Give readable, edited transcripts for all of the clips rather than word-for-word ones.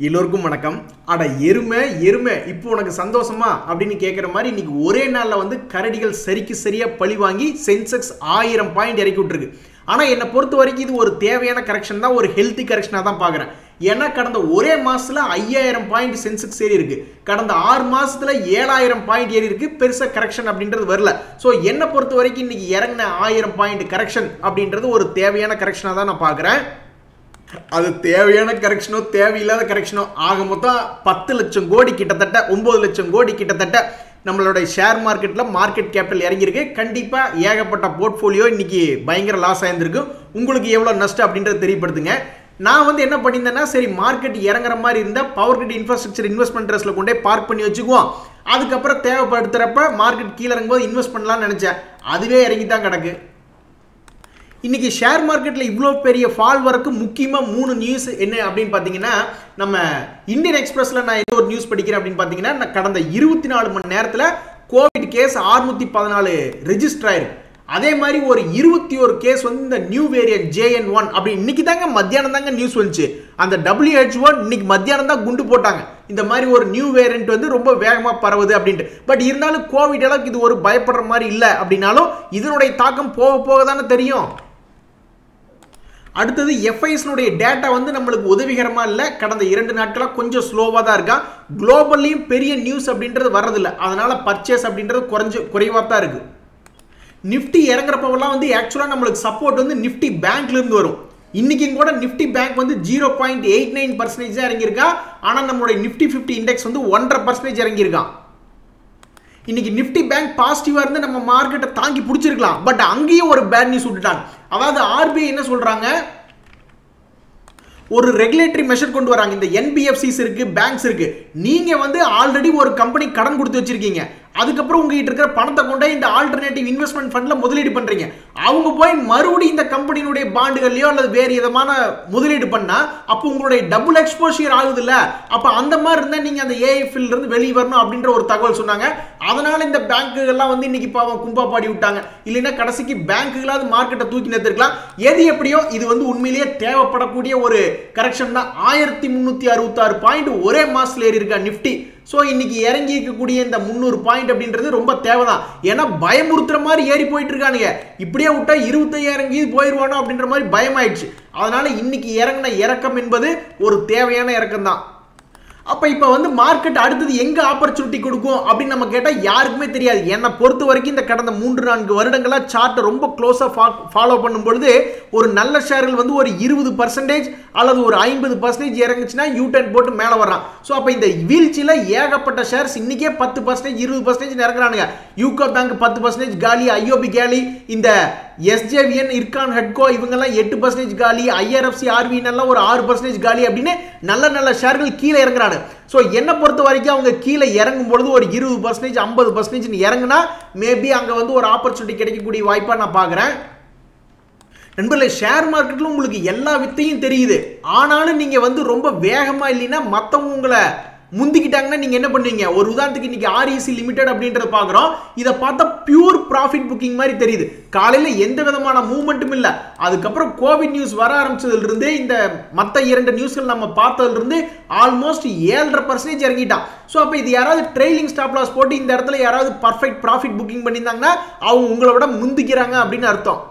எல்லோருக்கும் வணக்கம். அட எருமை எருமை இப்போ உனக்கு சந்தோஷமா அப்படின்னு கேட்குற மாதிரி இன்னைக்கு ஒரே நாளில் வந்து கரடிகள் சரிக்கு சரியாக பழி வாங்கி சென்செக்ஸ் 1000 பாயிண்ட் இறக்கி விட்டுருக்கு. ஆனால் என்னை பொறுத்த வரைக்கும் இது ஒரு தேவையான கரெக்ஷன் தான், ஒரு ஹெல்த்தி கரெக்ஷனாக தான் பார்க்குறேன். ஏன்னா கடந்த ஒரே மாதத்தில் 5000 பாயிண்ட் சென்செக்ஸ் ஏறி இருக்கு, கடந்த 6 மாதத்தில் 7000 பாயிண்ட் ஏறி இருக்கு. பெருசாக கரெக்ஷன் அப்படின்றது வரல. ஸோ என்னை பொறுத்த வரைக்கும் இன்னைக்கு இறங்கின 1000 பாயிண்ட் கரெக்ஷன் அப்படின்றது ஒரு தேவையான கரெக்ஷனாக தான் நான் பார்க்குறேன். அது தேவையான கரெக்ஷனோ தேவையில்லாத கரெக்ஷனோ ஆக மொத்தம் 10 லட்சம் கோடி கிட்டத்தட்ட 9 லட்சம் கோடி கிட்டத்தட்ட நம்மளோட ஷேர் மார்க்கெட்டில் மார்க்கெட் கேபிட்டல் இறங்கியிருக்கு. கண்டிப்பாக ஏகப்பட்ட போர்ட்ஃபோலியோ இன்னைக்கு பயங்கர லாஸ் ஆயிருந்திருக்கு. உங்களுக்கு எவ்வளோ நஷ்டம் அப்படின்றத தெரியப்படுத்துங்க. நான் வந்து என்ன பண்ணியிருந்தேன்னா, சரி மார்க்கெட் இறங்குற மாதிரி இருந்தால் பவர் கிரிட் இன்ஃப்ராஸ்ட்ரக்சர் இன்வெஸ்ட்மெண்ட் ட்ரஸ்ட்டில் கொண்டே பார்க் பண்ணி வச்சுக்குவோம். அதுக்கப்புறம் தேவைப்படுத்துகிறப்ப மார்க்கெட் கீழே இறங்கும்போது இன்வெஸ்ட் பண்ணலாம்னு நினச்சேன். அதுவே இறங்கி தான் கிடக்கு. இன்னைக்கு ஷேர் மார்க்கெட்டில் இவ்வளோ பெரிய ஃபால் வரக்கு முக்கியமாக 3 நியூஸ் என்ன அப்படின்னு பார்த்தீங்கன்னா, நம்ம இந்தியன் எக்ஸ்பிரஸில் நான் ஏதோ ஒரு நியூஸ் படிக்கிறேன் அப்படின்னு பார்த்தீங்கன்னா, நான் கடந்த 24 மணி நேரத்தில் கோவிட் கேஸ் 614 ரெஜிஸ்டர் ஆயிருக்கு. அதே மாதிரி ஒரு 21 கேஸ் வந்து இந்த நியூ வேரியன்ட் JN1 அப்படி இன்னைக்கு தாங்க மத்தியானம் தாங்க நியூஸ் வந்துச்சு. அந்த WHO இன்னைக்கு மத்தியானம் தான் குண்டு போட்டாங்க, இந்த மாதிரி ஒரு நியூ வேரியன்ட் வந்து ரொம்ப வேகமாக பரவுது அப்படின்ட்டு. பட் இருந்தாலும் கோவிட் அளவுக்கு இது ஒரு பயப்படுற மாதிரி இல்லை அப்படின்னாலும் இதனுடைய தாக்கம் போக போக தானே தெரியும். அடுத்தது FISனுடைய டேட்டா வந்து நம்மளுக்கு உதவிகரமாக இல்லை. கடந்த 2 நாட்களாக கொஞ்சம் ஸ்லோவாக தான் இருக்கா. குளோபல்லையும் பெரிய நியூஸ் அப்படின்றது வர்றதில்லை. அதனால பர்ச்சேஸ் அப்படின்றது குறைவாக தான் இருக்கு. நிஃப்டி இறங்குறப்பெல்லாம் வந்து ஆக்சுவலாக நம்மளுக்கு சப்போர்ட் வந்து நிஃப்டி பேங்க்ல இருந்து வரும். இன்னைக்கும் கூட நிஃப்டி பேங்க் வந்து 0.89% தான் இறங்கியிருக்கா. ஆனால் நம்மளுடைய நிஃப்டி 50 இண்டெக்ஸ் வந்து 1.5% இறங்கியிருக்கான். இன்னைக்கு நிஃப்டி பேங்க் பாசிட்டிவா இருந்து நம்ம மார்க்கெட்டை தாங்கி பிடிச்சிருக்கலாம். பட் அங்கேயும் ஒரு பேட் நியூஸ் விட்டுட்டாங்க. அதாவது RBI என்ன சொல்றாங்க, ஒரு ரெகுலேட்டரி மெஷர் கொண்டு வராங்க. இந்த NBFCs இருக்கு, பேங்க்ஸ் இருக்கு. நீங்க வந்து ஆல்ரெடி ஒரு கம்பெனி கடன் கொடுத்து வச்சிருக்கீங்க, அதுக்கப்புறம் உங்ககிட்ட இருக்கிற பணத்தை கொண்டே இந்த ஆல்டர்னேட்டிவ் இன்வெஸ்ட்மெண்ட் ஃபண்ட்ல முதலீடு பண்றீங்க. அவங்க போய் மறுபடியும் இந்த கம்பெனியுடைய பாண்டுகள்லயோ அல்லது வேறு விதமான முதலீடு பண்ணா அப்போ உங்களுடைய டபுள் எக்ஸ்போஷர் ஆகுது இல்ல. அப்ப அந்த மாதிரி இருந்தா நீங்க அந்த AIFல இருந்து வெளியே வரணும் அப்படின்ற ஒரு தகவல் சொன்னாங்க. அதனால இந்த பேங்குகள்லாம் வந்து இன்னைக்கு பாவம் கும்பா பாடி விட்டாங்க. இல்லைன்னா கடைசிக்கு பேங்குகளாவது மார்க்கெட்டை தூக்கி நிறுத்திருக்கலாம். எது எப்படியோ இது வந்து உண்மையிலேயே தேவைப்படக்கூடிய ஒரு கரெக்ஷன் தான். 1366 பாயிண்ட் ஒரே மாசத்துல ஏறி இருக்கா நிஃப்டி. ஸோ இன்னைக்கு இறங்கி இருக்கக்கூடிய இந்த 300 பாயிண்ட் அப்படின்றது ரொம்ப தேவைதான். ஏன்னா பயமுறுத்துற மாதிரி ஏறி போயிட்டு இருக்கானுங்க. இப்படியே விட்டா 25,000 போயிடுவானோ அப்படின்ற மாதிரி பயமாயிடுச்சு. அதனால இன்னைக்கு இறங்கின இறக்கம் என்பது ஒரு தேவையான இறக்கம் தான். அப்போ இப்போ வந்து மார்க்கெட் அடுத்தது எங்கே ஆப்பர்ச்சுனிட்டி கொடுக்கும் அப்படின்னு நம்ம கேட்டால் யாருக்குமே தெரியாது. என்னை பொறுத்த வரைக்கும் இந்த கடந்த 3-4 வருடங்களாக சார்ட்டை ரொம்ப க்ளோஸாக ஃபாலோ பண்ணும்பொழுது ஒரு நல்ல ஷேர்கள் வந்து ஒரு 20% அல்லது ஒரு 50% இறங்குச்சுன்னா யூடர்ன் போட்டு மேலே வர்றான். ஸோ அப்போ இந்த வீழ்ச்சியில் ஏகப்பட்ட ஷேர்ஸ் இன்றைக்கே 10%, 20% இறங்குறானுங்க. யூகோ பேங்க் 10% காலி, IOB காலி, இந்த SJVN, இர்கான், ஹெட்கோ இவங்கெல்லாம் 8% காலி, IRFC, RVN எல்லாம் ஒரு 6% காலி அப்படின்னு நல்ல நல்ல ஷேர்கள் கீழே இறங்குறாங்க. சோ என்ன பொறுத்த வரைக்கும் அவங்க கீழே இறங்கும் பொழுது ஒரு 20%, 50% இறங்குனா மேபி அங்க வந்து ஒரு ஆப்பர்ச்சுனிட்டி கிடைக்கக்கூடிய வாய்ப்பா நான் பார்க்கிறேன். நண்பர்களே, ஷேர் மார்க்கெட்ல உங்களுக்கு எல்லா வித்தையும் தெரியுது. ஆனாலும் நீங்க வந்து ரொம்ப வேகமா இல்லைன்னா மத்தவங்க உங்களை முந்திக்கிட்டாங்கன்னா நீங்க என்ன பண்ணுவீங்க? ஒரு உதாரணத்துக்கு இன்னைக்கு REC லிமிடெட் அப்படின்றத பாக்குறோம். இதை பார்த்தா பியூர் ப்ராஃபிட் புக்கிங் மாதிரி தெரியுது. காலையில எந்த விதமான மூவ்மெண்ட்டும் இல்ல. அதுக்கப்புறம் கோவிட் நியூஸ் வர ஆரம்பிச்சதுல இருந்து இந்த மற்ற 2 நியூஸ்கள் நம்ம பார்த்ததுல இருந்து ஆல்மோஸ்ட் 7.5% இறங்கிட்டான். ஸோ அப்போ இது யாராவது ட்ரெயிலிங் ஸ்டாப் லாஸ் போட்டு இந்த இடத்துல யாராவது பர்ஃபெக்ட் ப்ராஃபிட் புக்கிங் பண்ணியிருந்தாங்கன்னா அவங்க உங்களை விட முந்திக்கிறாங்க அப்படின்னு அர்த்தம்.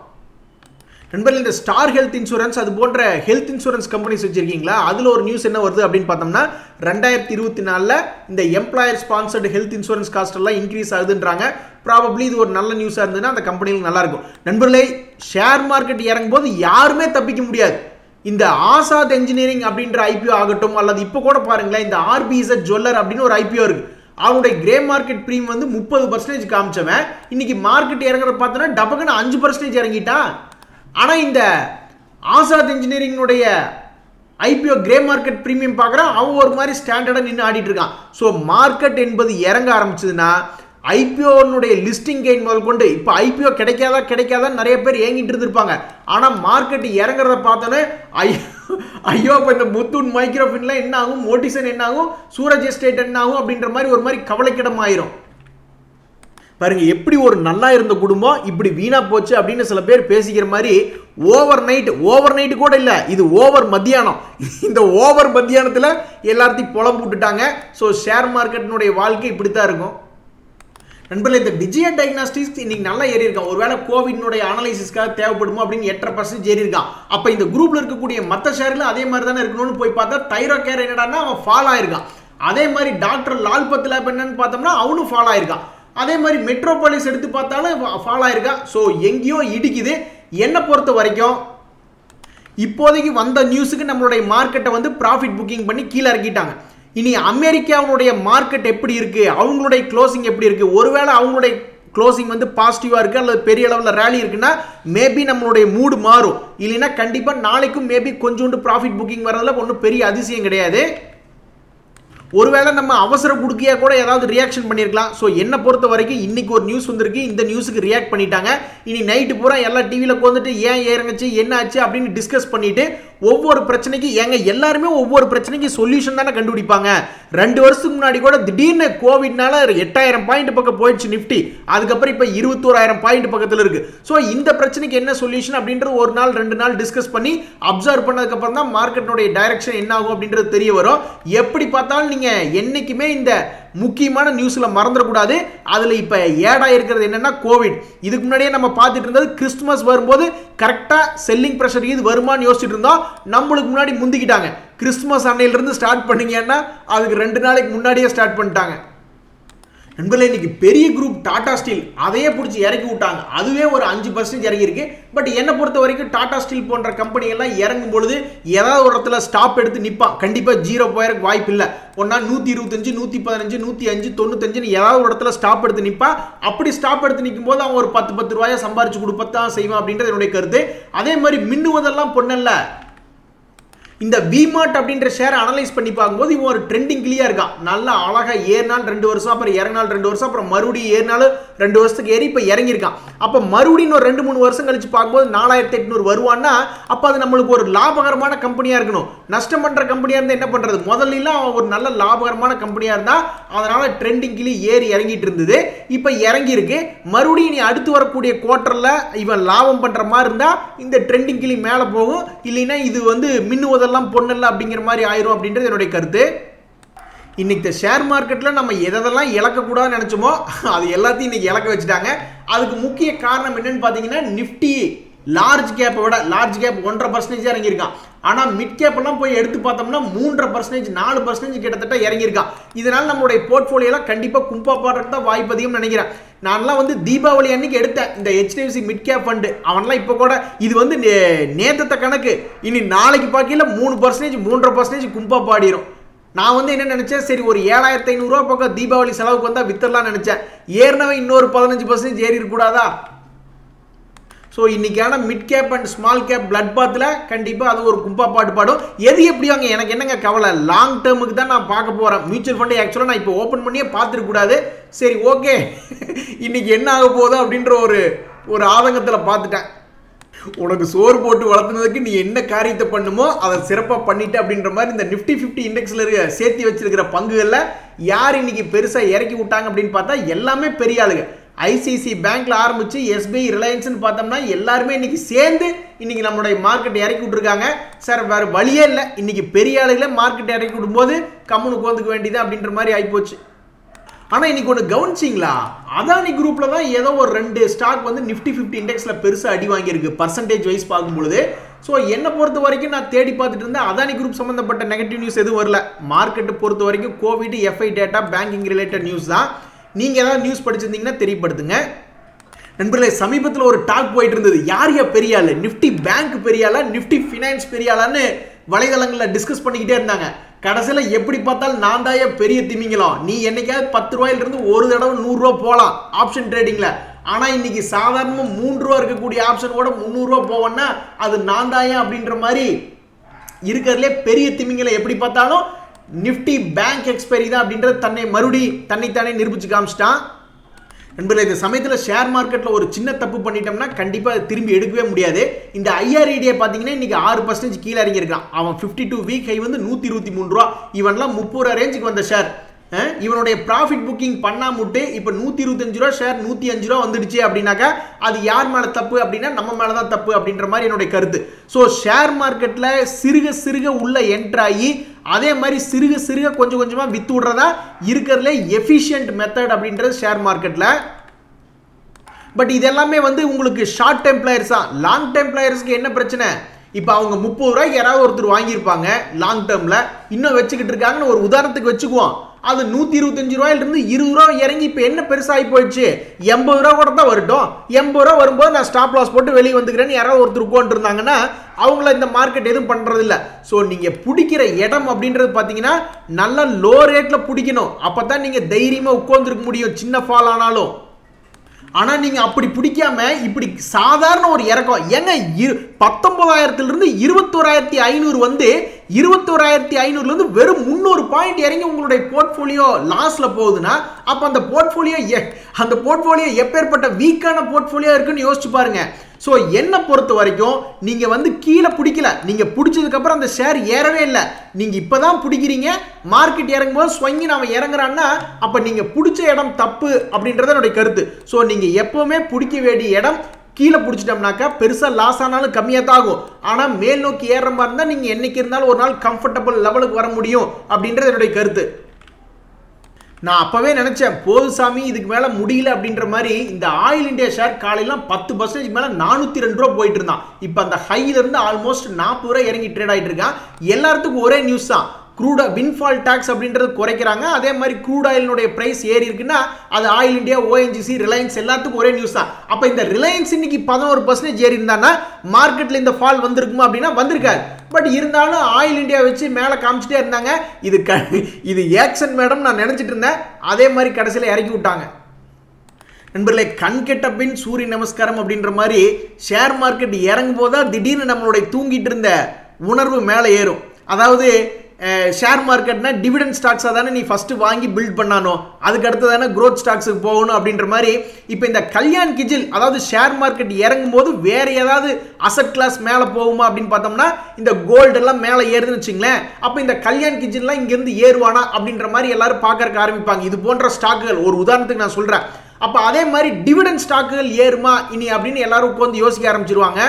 நண்பர்கள், இந்த ஸ்டார் ஹெல்த் இன்சூரன்ஸ் அது போன்ற ஹெல்த் இன்சூரன்ஸ் கம்பெனிஸ் வச்சிருக்கீங்களா? அதுல ஒரு நியூஸ் என்ன வருது அப்படின்னு பார்த்தோம்னா, 2024 இந்த employer sponsored health insurance cost எல்லாம் இன்க்ரீஸ் ஆகுதுன்றாங்க. ப்ராபப்ளி இது ஒரு நல்ல நியூஸா இருந்ததுன்னா அந்த கம்பெனிகளுக்கு நல்லா இருக்கும். நண்பர்களே, ஷேர் மார்க்கெட் இறங்கும் போது யாருமே தப்பிக்க முடியாது. இந்த ஆசாத் என்ஜினியரிங் அப்படின்ற IPO ஆகட்டும், அல்லது இப்போ கூட பாருங்களேன் இந்த RBZ ஜுவல்லர் அப்படின்னு ஒரு IPO இருக்கு. அவனுடைய கிரே மார்க்கெட் பிரீமியம் வந்து 30% காமிச்சவன் இன்னைக்கு மார்க்கெட் இறங்குறத பார்த்தோன்னா டபக்குன்னு 5% இறங்கிட்டான். ஆனால் இந்த ஆசாத் இன்ஜினியரிங்குடைய IPO கிரே மார்க்கெட் பிரீமியம் பார்க்குறான், அவன் ஒரு மாதிரி ஸ்டாண்டர்டாக நின்று ஆடிட்டு இருக்கான். ஸோ மார்க்கெட் என்பது இறங்க ஆரம்பிச்சதுன்னா IPOனுடைய லிஸ்டிங் கெயின் முதல் கொண்டு இப்போ IPO கிடைக்காதா நிறைய பேர் ஏங்கிட்டு இருந்திருப்பாங்க. ஆனால் மார்க்கெட் இறங்குறத பார்த்தோன்னே ஐயோ இப்போ இந்த முத்தூட் மைக்ரோஃபின்லாம் என்ன ஆகும், மோட்டிசன் என்ன ஆகும், சூரஜ் எஸ்டேட் என்ன ஆகும் அப்படின்ற மாதிரி ஒரு மாதிரி கவலைக்கிடம் ஆயிரும். பாருங்க எப்படி ஒரு நல்லா இருந்த குடும்பம் இப்படி வீணா போச்சு அப்படின்னு சில பேர் பேசிக்கிற மாதிரி ஓவர் நைட் கூட இல்லை, இது ஓவர் மத்தியானம். இந்த ஓவர் மத்தியானத்தில் எல்லாத்தையும் புலம் போட்டுட்டாங்க. ஸோ ஷேர் மார்க்கெட்டினுடைய வாழ்க்கை இப்படித்தான் இருக்கும் நண்பர்களே. இந்த விஜயா டயக்னாஸ்டிக்ஸ் இன்னைக்கு நல்லா ஏறி இருக்கான். ஒருவேளை கோவிட்னுடைய அனலைசிஸ்க்காக தேவைப்படுமோ அப்படின்னு 8.5% ஏறி இருக்கான். அப்போ இந்த குரூப்ல இருக்கக்கூடிய மற்ற ஷேர்ல அதே மாதிரி தானே இருக்கணும்னு போய் பார்த்தா தைரோகேர் என்னடான்னா அவன் ஃபால் ஆயிருக்கான். அதே மாதிரி டாக்டர் லால் பத்லாப் என்னன்னு பார்த்தோம்னா அவனும் ஃபால் ஆயிருக்கான். அதே மாதிரி மெட்ரோபாலிஸ் எடுத்து பார்த்தாலும் ஃபால் ஆயிருக்கான். ஸோ எங்கேயோ இடிக்குது. என்னை பொறுத்த வரைக்கும் இப்போதைக்கு வந்த நியூஸுக்கு நம்மளுடைய மார்க்கெட்டை வந்து ப்ராஃபிட் புக்கிங் பண்ணி கீழே இறக்கிட்டாங்க. இனி அமெரிக்காவுடைய மார்க்கெட் எப்படி இருக்கு, அவங்களுடைய க்ளோசிங் எப்படி இருக்கு, ஒருவேளை அவங்களுடைய க்ளோசிங் வந்து பாசிட்டிவா இருக்கு அல்லது பெரிய அளவில் ரேலி இருக்குன்னா மேபி நம்மளுடைய மூடு மாறும். இல்லைன்னா கண்டிப்பா நாளைக்கும் மேபி கொஞ்சோண்டு ப்ராஃபிட் புக்கிங் வரதுல ஒன்றும் பெரிய அதிசயம் கிடையாது. ஒருவேளை நம்ம அவசர குடுக்கியா கூட ஏதாவது ரியாக்ஷன் பண்ணியிருக்கலாம். ஸோ என்னை பொறுத்த வரைக்கும் இன்னைக்கு ஒரு நியூஸ் வந்திருக்கு, இந்த நியூஸுக்கு ரியாக்ட் பண்ணிட்டாங்க. இனி நைட்டு பூரா எல்லா டிவியில் உட்காந்துட்டு ஏன் ஏறங்குச்சு என்ன ஆச்சு அப்படின்னு டிஸ்கஸ் பண்ணிட்டு ஒவ்வொரு பிரச்சனைக்கு எல்லாருமே ஒவ்வொரு பிரச்சனைக்கு சொல்யூஷன் தானே கண்டுபிடிப்பாங்க. 2 வருஷத்துக்கு முன்னாடி கூட திடீர்னு கோவிட்னால 8000 பாயிண்ட் பக்கம் போயிடுச்சு நிஃப்டி. அதுக்கப்புறம் இப்போ 21000 பாயிண்ட் பக்கத்தில் இருக்கு. ஸோ இந்த பிரச்சனைக்கு என்ன சொல்யூஷன் அப்படின்றது ஒரு நாள் 2 நாள் டிஸ்கஸ் பண்ணி அப்சர்வ் பண்ணதுக்கப்புறம் தான் மார்க்கெட்டினுடைய டைரக்ஷன் என்ன ஆகும் அப்படின்றது தெரிய வரும். எப்படி பார்த்தாலும் நீங்க என்னைக்குமே இந்த முக்கியமான நியூஸ்ல மறந்துடக்கூடாது. அதுல இப்ப ஏடா இருக்கிறது என்னன்னா கோவிட். இதுக்கு முன்னாடியே நம்ம பார்த்துட்டு இருந்தது கிறிஸ்துமஸ் வரும்போது கரெக்டா செல்லிங் பிரஷர் இது வருமானு யோசிச்சுட்டு இருந்தோம். நம்மளுக்கு முன்னாடி முந்திக்கிட்டாங்க. கிறிஸ்துமஸ் அன்னையில இருந்து ஸ்டார்ட் பண்ணீங்கன்னா அதுக்கு 2 நாளைக்கு முன்னாடியே ஸ்டார்ட் பண்ணிட்டாங்க. நண்பர்களே இன்னைக்கு பெரிய குரூப் டாடா ஸ்டீல் அதையே பிடிச்சி இறக்கி விட்டாங்க. அதுவே ஒரு 5% இறங்கி இருக்கு. பட் என்னை பொறுத்த வரைக்கும் டாடா ஸ்டீல் போன்ற கம்பெனி எல்லாம் இறங்கும் பொழுது ஏதாவது ஒரு இடத்துல ஸ்டாப் எடுத்து நிற்பான். கண்டிப்பாக 0 போயிருக்கு வாய்ப்பு இல்லை. ஒன்னா 125, 115, 105, 95 ஏதாவது ஒரு இடத்துல ஸ்டாப் எடுத்து நிற்பான். அப்படி ஸ்டாப் எடுத்து நிற்கும் போது அவன் ஒரு 10 ரூபாயை சம்பாரிச்சு கொடுப்பத்தான் செய்வான் அப்படின்றது என்னுடைய கருத்து. அதே மாதிரி மின்னுவதெல்லாம் பொண்ணல்ல. இந்த விமார்ட் அப்படின்ற ஷேர் அனலைஸ் பண்ணி பார்க்கும்போது இவன் ஒரு ட்ரெண்டிங்லியா இருக்கான். நல்லா அழகா ஏறினால் 2 வருஷம், அப்புறம் இறங்கினால் 2 வருஷம், அப்புறம் மறுபடியும் ஏறினாலும் 2 வருஷத்துக்கு ஏறி இப்போ இறங்கியிருக்கான். அப்போ மறுபடியும் ஒரு 2-3 வருஷம் கழிச்சு பார்க்கும்போது 4800 வருவான்னா அப்போ அது நம்மளுக்கு ஒரு லாபகரமான கம்பெனியா இருக்கணும். நஷ்டம் பண்ற கம்பெனியா இருந்தால் என்ன பண்றது? முதல்ல ஒரு நல்ல லாபகரமான கம்பெனியா இருந்தா அதனால ட்ரெண்டிங்லி ஏறி இறங்கிட்டு இருந்தது. இப்போ இறங்கி இருக்கு. மறுபடியும் இனி அடுத்து வரக்கூடிய குவார்டர்ல இவன் லாபம் பண்ற மாதிரி இருந்தா இந்த ட்ரெண்டிங்லி மேலே போகும். இல்லைன்னா இது வந்து மின்னுவதெல்லாம் பொண்ணல்ல அப்படிங்கிற மாதிரி ஆயிரும் அப்படின்றது என்னுடைய கருத்து. இன்னைக்கு ஷேர் மார்க்கெட்ல நம்ம எதெல்லாம் இழக்கக்கூடாதுன்னு நினைச்சோமோ அது எல்லாத்தையும் இன்னைக்கு இழக்க வச்சுட்டாங்க. அதுக்கு முக்கிய காரணம் என்னன்னு பாத்தீங்கன்னா நிஃப்டி லார்ஜ் கேப்பை விட லார்ஜ் கேப் 1.5% இறங்கியிருக்கான். ஆனால் மிட் கேப் எல்லாம் போய் எடுத்து பார்த்தோம்னா 3.5%, 4% கிட்டத்தட்ட இறங்கியிருக்கான். இதனால நம்மளுடைய போர்ட்ஃபோலியோலாம் கண்டிப்பாக கும்பா பாடுறது தான் வாய்ப்பு அதிகம் நினைக்கிறேன். நான்லாம் வந்து தீபாவளி அன்னைக்கு எடுத்தேன் இந்த HDFC மிட் கேப் ஃபண்டு. அவன்லாம் இப்போ கூட இது வந்து நேத்தத்தை கணக்கு. இனி நாளைக்கு பார்க்கல 3%, 3.5% கும்பா பாடிடும். நான் வந்து என்ன நினைச்சேன், சரி ஒரு 7500 ரூபா பக்கம் தீபாவளி செலவுக்கு வந்தால் வித்தரலாம் நினைச்சேன். ஏற்கனவே இன்னொரு 15% ஏறி இருக்கக்கூடாதா? ஸோ இன்னைக்கான mid cap and small cap blood பாத்தில் கண்டிப்பாக அது ஒரு கும்பா பாட்டு பாடும். எது எப்படியாங்க எனக்கு என்னங்க கவலை, லாங் டேர்முக்கு தான் நான் பார்க்க போகிறேன். மியூச்சுவல் ஃபண்டு ஆக்சுவலாக நான் இப்போ ஓப்பன் பண்ணியே பார்த்துருக்கூடாது. சரி ஓகே இன்னைக்கு என்ன ஆக போதும் அப்படின்ற ஒரு ஆதங்கத்தில் பார்த்துட்டேன். உனக்கு சோறு போட்டு வளர்த்துனதுக்கு நீ என்ன காரியத்தை பண்ணுமோ அதை சிறப்பாக பண்ணிட்டு அப்படின்ற மாதிரி இந்த நிஃப்டி 50 இண்டெக்ஸில் சேர்த்து வச்சிருக்கிற பங்குகளில் யார் இன்னைக்கு பெருசாக இறக்கி விட்டாங்க அப்படின்னு பார்த்தா எல்லாமே பெரிய ஆளுங்க. ஐசிஐசி பேங்க்ல ஆரம்பிச்சு எஸ்பிஐ, ரிலையன்ஸ்னு பார்த்தோம்னா எல்லாருமே இன்னைக்கு சேர்ந்து இன்னைக்கு நம்மளுடைய மார்க்கெட் இறக்கி விட்டுருக்காங்க. சார் வேற வழியே இல்லை, இன்னைக்கு பெரிய ஆளுகளை மார்க்கெட் இறக்கி விடும்போது கம்முனு உட்காந்துக்க வேண்டியது அப்படின்ற மாதிரி ஆயிப்போச்சு. ஆனால் இன்னைக்கு ஒன்று கவனிச்சிங்களா, அதானி குரூப்ல தான் ஏதோ ஒரு 2 ஸ்டாக் வந்து நிஃப்டி 50 இண்டெக்ஸில் பெருசாக அடி வாங்கியிருக்கு பர்சன்டேஜ் வைஸ் பார்க்கும்பொழுது. ஸோ என்னை பொறுத்த வரைக்கும் நான் தேடி பார்த்துட்டு இருந்தேன், அதானி குரூப் சம்மந்தப்பட்ட நெகட்டிவ் நியூஸ் எதுவும் வரல. மார்க்கெட்டை பொறுத்த வரைக்கும் covid, FI data, banking related news தான். நீங்கள் ஏதாவது நியூஸ் படிச்சிருந்தீங்கன்னா தெரியப்படுத்துங்க நண்பர்களே. சமீபத்தில் ஒரு டாக் போயிட்டு இருந்தது, யார் பெரிய ஆளு, நிஃப்டி பேங்க் பெரிய ஆளா, நிஃப்டி ஃபினான்ஸ் பெரிய ஆளான்னு வலைதளங்களில் டிஸ்கஸ் பண்ணிக்கிட்டே இருந்தாங்க. கடைசியில் எப்படி பார்த்தாலும் நான் தான் பெரிய திமிங்கலம். நீ என்னைக்காவது 10 ரூபாயிலிருந்து ஒரு தடவை 100 ரூபா போகலாம் ஆப்ஷன் ட்ரேடிங்கில். ஆனால் இன்னைக்கு சாதாரணமாக 3 ரூபா இருக்கக்கூடிய ஆப்ஷன் கூட 300 ரூபா போவேன்னா அது நான் தான் அப்படின்ற மாதிரி இருக்கிறதுலே பெரிய திமிங்கலம். எப்படி பார்த்தாலும் நிஃப்டி பேங்க் எக்ஸ்பைரி தான் அப்படின்றது தன்னைத்தானே நிரூபிச்சு காமிச்சிட்டான். நண்பர்களே இந்த சமயத்தில் ஷேர் மார்க்கெட்டில் ஒரு சின்ன தப்பு பண்ணிட்டோம்னா கண்டிப்பாக திரும்பி எடுக்கவே முடியாது. இந்த IREDA பார்த்தீங்கன்னா இன்னைக்கு 6% கீழே இறங்கியிருக்கான். அவன் 52 வீக் ஹை வந்து 123 ரூபா. இவன்லாம் 30 ரூபா ரேஞ்சுக்கு வந்த ஷேர் இவனுடைய ப்ராஃபிட் புக்கிங் பண்ணாமட்டு இப்போ 125 ரூபா ஷேர் 105 ரூபா வந்துடுச்சு அப்படின்னாக்கா அது யார் மேலே தப்பு அப்படின்னா நம்ம மேலே தான் தப்பு அப்படின்ற மாதிரி என்னுடைய கருத்து. ஸோ ஷேர் மார்க்கெட்டில் சிறுக சிறுக உள்ள என்ட்ராகி அதே மாதிரி சிறுக சிறுக கொஞ்சம் கொஞ்சமாக வித்து விடுறதா இருக்கிறதுல எஃபிஷியன்ட் மெத்தட் அப்படின்றது ஷேர் மார்க்கெட்டில். பட் இது எல்லாமே வந்து உங்களுக்கு ஷார்ட் டைம் பிளேயர்ஸா. லாங் டைம் பிளேயர்ஸ்க்கு என்ன பிரச்சனை? இப்போ அவங்க 30 ரூபாய்க்கு யாராவது ஒருத்தர் வாங்கியிருப்பாங்க லாங் டேர்மில், இன்னும் வச்சுக்கிட்டு இருக்காங்கன்னு ஒரு உதாரணத்துக்கு வச்சுக்குவோம். அது 125 ரூபாயிலிருந்து 20 ரூபா இறங்கி இப்போ என்ன பெருசாகி போயிடுச்சு, 80 ரூபா கூட தான் வரட்டும். 80 ரூபா வரும்போது நான் ஸ்டாப் லாஸ் போட்டு வெளியே வந்துக்கிறேன்னு யாராவது ஒருத்தர் உட்காந்து இருந்தாங்கன்னா அவங்கள இந்த மார்க்கெட் எதுவும் பண்ணுறதில்ல. ஸோ நீங்கள் பிடிக்கிற இடம் அப்படின்றது பார்த்தீங்கன்னா நல்ல லோ ரேட்டில் பிடிக்கணும். அப்போ தான் நீங்கள் தைரியமாக உட்காந்துருக்க முடியும் சின்ன ஃபால் ஆனாலும். ஆனால் நீங்கள் அப்படி பிடிக்காம இப்படி சாதாரண ஒரு இறக்கம் ஏங்க 19,000 21,500 வந்து 21,500 வெறும் 300 பாயிண்ட் இறங்கி உங்களுடைய போர்ட்ஃபோலியோ லாஸ்ல போகுதுன்னா அப்போ அந்த போர்ட்ஃபோலியோ எப்பேற்பட்ட வீக்கான போர்ட்ஃபோலியோ இருக்குன்னு யோசிச்சு பாருங்க. ஸோ என்னை பொறுத்த வரைக்கும் நீங்கள் வந்து கீழே பிடிக்கல, நீங்கள் பிடிச்சதுக்கப்புறம் அந்த ஷேர் ஏறவே இல்லை, நீங்கள் இப்போ தான் பிடிக்கிறீங்க, மார்க்கெட் இறங்கும்போது ஸ்வங்கி நாம இறங்குறான்னா அப்போ நீங்கள் பிடிச்ச இடம் தப்பு அப்படின்றத என்னுடைய கருத்து. ஸோ நீங்கள் எப்போவுமே பிடிக்க வேண்டிய இடம் கீழே பிடிச்சிட்டோம்னாக்கா பெருசாக லாஸ் ஆனாலும் கம்மியாக தான் ஆகும். ஆனால் மேல் நோக்கி ஏறுற மாதிரி இருந்தால் நீங்கள் என்னைக்கு இருந்தாலும் ஒரு நாள் கம்ஃபர்டபுள் லெவலுக்கு வர முடியும் அப்படின்றது என்னுடைய கருத்து. நான் அப்பவே நினைச்சேன் போதுசாமி இதுக்கு மேல முடியல அப்படின்ற மாதிரி. இந்த ஆயில் இந்தியா ஷேர் காலையில 10% மேல 402 ரூபா போயிட்டு இருந்தான். இப்போ அந்த ஹைல இருந்து ஆல்மோஸ்ட் 40 ரூபா இறங்கி ட்ரேட் ஆயிட்டு இருக்கான். எல்லாத்துக்கும் ஒரே நியூஸ் தான், க்ரூட் வின்ஃபால் டாக்ஸ் அப்படின்றது குறைக்கிறாங்க. அதே மாதிரி க்ரூட் ஆயிலுடைய பிரைஸ் ஏறி இருக்குன்னா அது ஆயில் இந்தியா, ஓஎன்ஜிசி, ரிலையன்ஸ் எல்லாத்துக்கும் ஒரே நியூஸ் தான். அப்போ இந்த ரிலையன்ஸ் இன்னைக்கு 11% ஏறி இருந்தானா மார்க்கெட்ல இந்த ஃபால் வந்திருக்குமா அப்படின்னா வந்திருக்காரு. பட் இருந்தாலும் ஆயில் இந்தியா வச்சு மேலே காமிச்சிட்டே இருந்தாங்க. இது ஏக்ஷன் மேடம் நான் நினைச்சிட்டு இருந்தேன். அதே மாதிரி கடைசியில் இறக்கி விட்டாங்க. நண்பர்களே, கண் கெட்ட பின் சூரிய நமஸ்காரம் அப்படின்ற மாதிரி ஷேர் மார்க்கெட் இறங்கும் போதுதான் திடீர்னு நம்மளுடைய தூங்கிட்டு இருந்த உணர்வு மேலே ஏறும். அதாவது ஷேர் மார்க்கெட்னா டிவிடெண்ட் ஸ்டாக்ஸாக தானே நீ ஃபஸ்ட்டு வாங்கி பில்ட் பண்ணானோ, அதுக்கு அடுத்து தானே க்ரோத் ஸ்டாக்ஸுக்கு போகணும் அப்படின்ற மாதிரி. இப்போ இந்த கல்யாண் கிஜில் அதாவது ஷேர் மார்க்கெட் இறங்கும் போது வேற ஏதாவது அசட் கிளாஸ் மேலே போகுமா அப்படின்னு பார்த்தோம்னா இந்த கோல்டு எல்லாம் மேலே ஏறுதுன்னு வச்சுங்களேன். அப்போ இந்த கல்யாண் கிஜில்லாம் இங்கேருந்து ஏறுவானா அப்படின்ற மாதிரி எல்லாரும் பார்க்கறக்கு ஆரம்பிப்பாங்க. இது போன்ற ஸ்டாக்குகள் ஒரு உதாரணத்துக்கு நான் சொல்கிறேன். அப்போ அதே மாதிரி டிவிடெண்ட் ஸ்டாக்குகள் ஏறுமா இனி அப்படின்னு எல்லாரும் உட்காந்து யோசிக்க ஆரம்பிச்சிருவாங்க.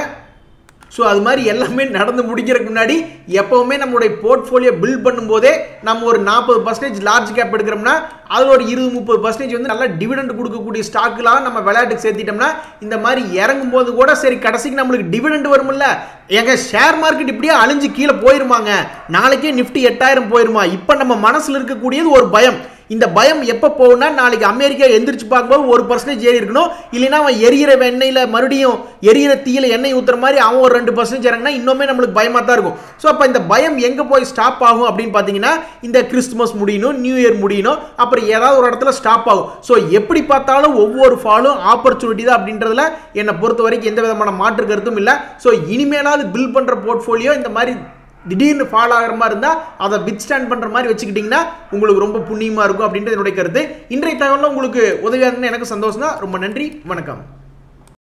ஸோ அது மாதிரி எல்லாமே நடந்து முடிக்கிறதுக்கு முன்னாடி எப்போவுமே நம்மளுடைய போர்ட்ஃபோலியோ பில்ட் பண்ணும்போதே நம்ம ஒரு 40% லார்ஜ் கேப் எடுக்கிறோம்னா அது ஒரு 20-30% வந்து நல்லா டிவிடெண்ட் கொடுக்கக்கூடிய ஸ்டாக்குலாம் நம்ம விளையாட்டுக்கு சேர்த்திட்டோம்னா இந்த மாதிரி இறங்கும் போது கூட சரி கடைசிக்கு நம்மளுக்கு டிவிடெண்ட் வரும்ல. எங்க ஷேர் மார்க்கெட் இப்படியே அழிஞ்சு கீழே போயிருமாங்க, நாளைக்கே நிஃப்டி 8000 போயிருமா. இப்போ நம்ம மனசில் இருக்கக்கூடியது ஒரு பயம். இந்த பயம் எப்போ போகும்னா நாளைக்கு அமெரிக்கா எந்திரிச்சு பார்க்கும்போது 1% ஏறி இருக்கணும், இல்லைன்னா அவன் எரியிற எண்ணெயில் மறுபடியும் எரியிற தீயில எண்ணெய் ஊற்றுற மாதிரி அவன் ஒரு 2% இறங்கினா இன்னுமே நம்மளுக்கு பயமாக தான் இருக்கும். ஸோ அப்போ இந்த பயம் எங்கே போய் ஸ்டாப் ஆகும் அப்படின்னு பார்த்தீங்கன்னா இந்த கிறிஸ்துமஸ் முடியணும், நியூ இயர் முடியணும், அப்புறம் ஏதாவது ஒரு இடத்துல ஸ்டாப் ஆகும். ஸோ எப்படி பார்த்தாலும் ஒவ்வொரு ஃபாலும் ஆப்பர்ச்சுனிட்டி தான் அப்படின்றதுல என்னை பொறுத்த வரைக்கும் எந்த விதமான மாற்று கருத்தும் இல்லை. ஸோ இனிமேலாவது பில்ட் பண்ணுற போர்ட்ஃபோலியோ இந்த மாதிரி திடீர்னு ஃபால் ஆகிற மாதிரி இருந்தால் அதை வித் ஸ்டாண்ட் பண்ணுற மாதிரி வச்சுக்கிட்டிங்கன்னா உங்களுக்கு ரொம்ப புண்ணியமாக இருக்கும் அப்படின்றது என்னுடைய கருத்து. இன்றைய தகவலில் உங்களுக்கு உதவியாக இருக்குன்னு எனக்கு சந்தோஷம் தான். ரொம்ப நன்றி, வணக்கம்.